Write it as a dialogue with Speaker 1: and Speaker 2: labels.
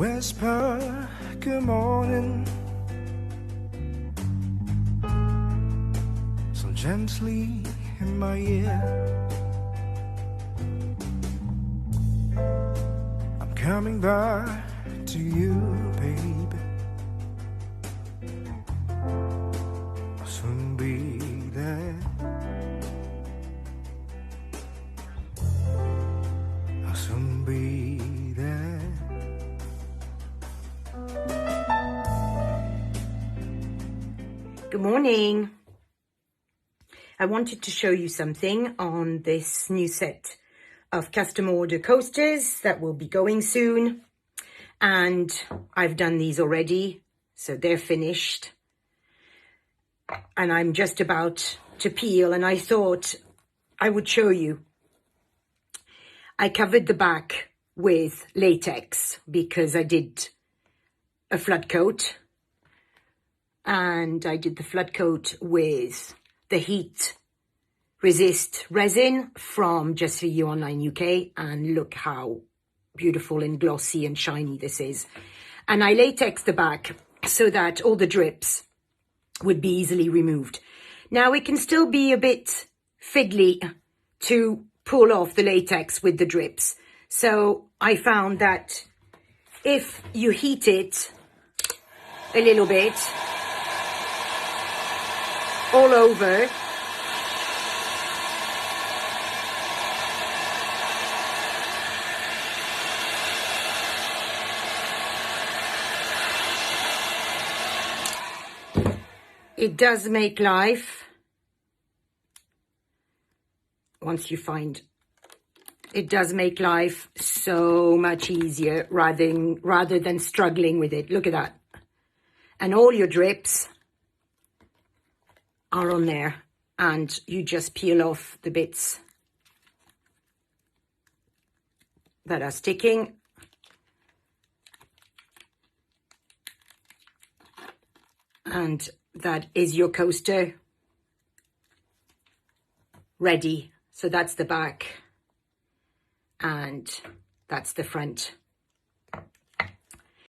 Speaker 1: Whisper, good morning, so gently in my ear. I'm coming back to you, babe. I'll soon be there. I'll soon be there.
Speaker 2: Good morning. I wanted to show you something on this new set of custom order coasters that will be going soon. And I've done these already, so they're finished. And I'm just about to peel, and I thought I would show you. I covered the back with latex because I did a flood coat. And I did the flood coat with the heat resist resin from Just For You Online UK, and look how beautiful and glossy and shiny this is. And I latexed the back so that all the drips would be easily removed. Now it can still be a bit fiddly to pull off the latex with the drips, so I found that if you heat it a little bit all over, it does make life, once you find, it does make life so much easier rather than struggling with it. Look at that. And all your drips are on there, and you just peel off the bits that are sticking. And that is your coaster ready. So that's the back and that's the front.